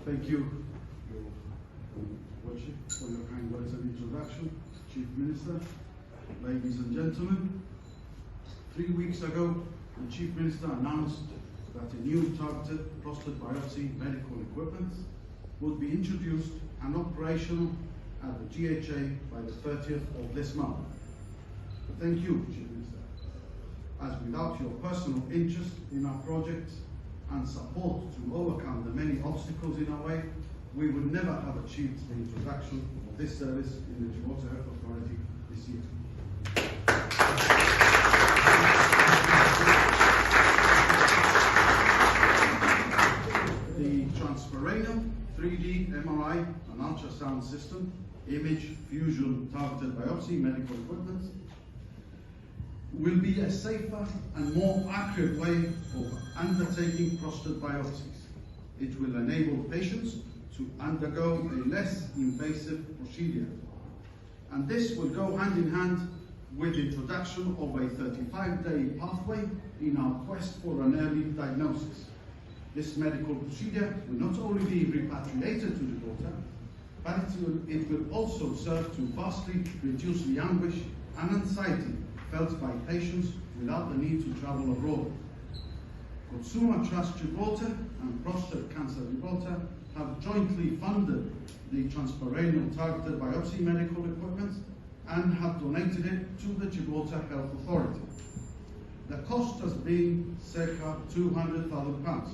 Thank you, Your Worship, for your kind words of introduction. Chief Minister, ladies and gentlemen, 3 weeks ago, the Chief Minister announced that a new targeted prostate biopsy medical equipment would be introduced and operational at the GHA by the 30th of this month. Thank you, Chief Minister, as without your personal interest in our project and support to overcome the many obstacles in our way, we would never have achieved the introduction of this service in the Gibraltar Health Authority this year. The transcranial 3D MRI and ultrasound system, image fusion targeted biopsy medical equipment, will be a safer and more accurate way of undertaking prostate biopsies. It will enable patients to undergo a less invasive procedure. And this will go hand in hand with the introduction of a 35-day pathway in our quest for an early diagnosis. This medical procedure will not only be repatriated to Gibraltar, but it will also serve to vastly reduce the anguish and anxiety felt by patients without the need to travel abroad. Consumer Trust Gibraltar and Prostate Cancer Gibraltar have jointly funded the transcranial targeted biopsy medical equipment and have donated it to the Gibraltar Health Authority. The cost has been circa £200,000.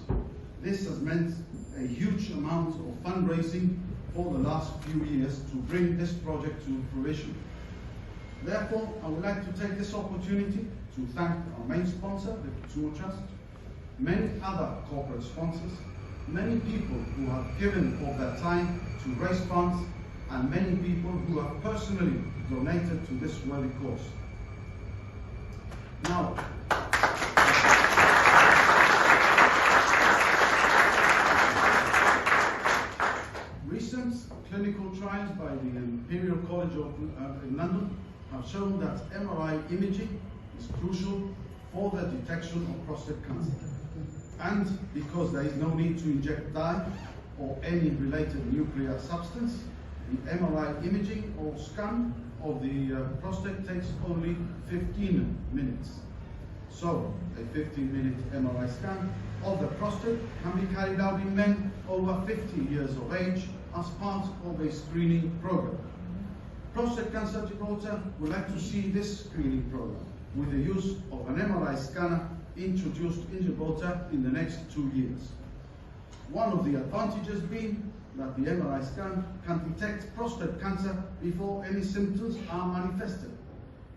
This has meant a huge amount of fundraising for the last few years to bring this project to fruition. Therefore, I would like to take this opportunity to thank our main sponsor, the Consumer Trust, many other corporate sponsors, many people who have given of their time to raise funds, and many people who have personally donated to this worthy cause. Now, recent clinical trials by the Imperial College in London have shown that MRI imaging is crucial for the detection of prostate cancer. And because there is no need to inject dye or any related nuclear substance, the MRI imaging or scan of the prostate takes only 15 minutes. So, a 15-minute MRI scan of the prostate can be carried out in men over 50 years of age as part of a screening program. Prostate Cancer Gibraltar would like to see this screening program with the use of an MRI scanner introduced in Gibraltar in the next 2 years. One of the advantages being that the MRI scan can detect prostate cancer before any symptoms are manifested.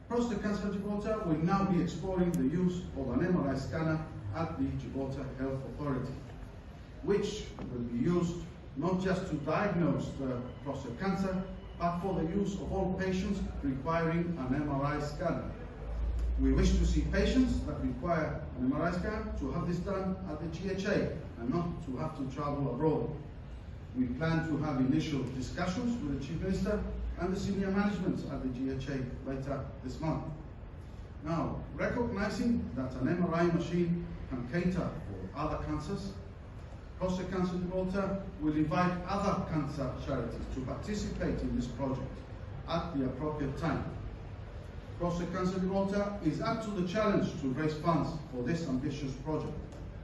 Prostate Cancer Gibraltar will now be exploring the use of an MRI scanner at the Gibraltar Health Authority, which will be used not just to diagnose prostate cancer, but for the use of all patients requiring an MRI scanner. We wish to see patients that require an MRI scan to have this done at the GHA and not to have to travel abroad. We plan to have initial discussions with the Chief Minister and the senior management at the GHA later this month. Now, recognizing that an MRI machine can cater for other cancers, Prostate Cancer Gibraltar will invite other cancer charities to participate in this project at the appropriate time. Prostate Cancer Gibraltar is up to the challenge to raise funds for this ambitious project.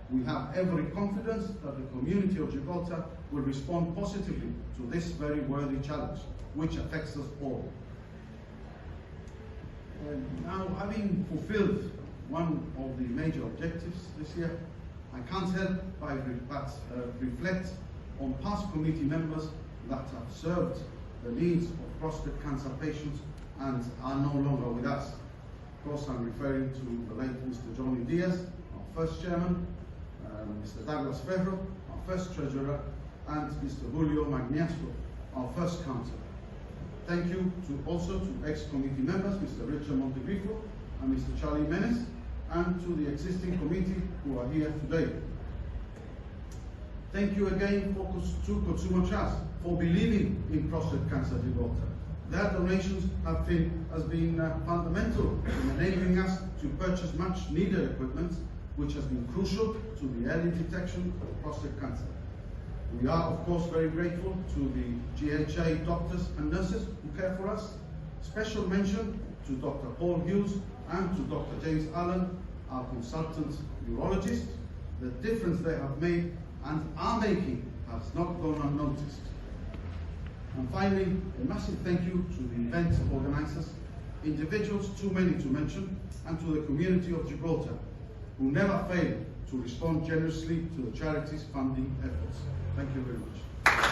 We have every confidence that the community of Gibraltar will respond positively to this very worthy challenge, which affects us all. Now, having fulfilled one of the major objectives this year, I can't help but reflect on past committee members that have served the needs of prostate cancer patients and are no longer with us. Of course, I'm referring to the late Mr. Johnny Diaz, our first chairman, Mr. Douglas Ferro, our first treasurer, and Mr. Julio Magniasco, our first councillor. Thank you also to ex-committee members, Mr. Richard Montegrifo and Mr. Charlie Menes, and to the existing committee who are here today. Thank you again to Consumer Trust for believing in Prostate Cancer Gibraltar. Their donations have been fundamental in enabling us to purchase much needed equipment, which has been crucial to the early detection of prostate cancer. We are, of course, very grateful to the GHA doctors and nurses who care for us. Special mention to Dr. Paul Hughes and to Dr. James Allen, our consultant urologist. The difference they have made and are making has not gone unnoticed. And finally, a massive thank you to the event organizers, individuals too many to mention, and to the community of Gibraltar, who never fail to respond generously to the charity's funding efforts. Thank you very much.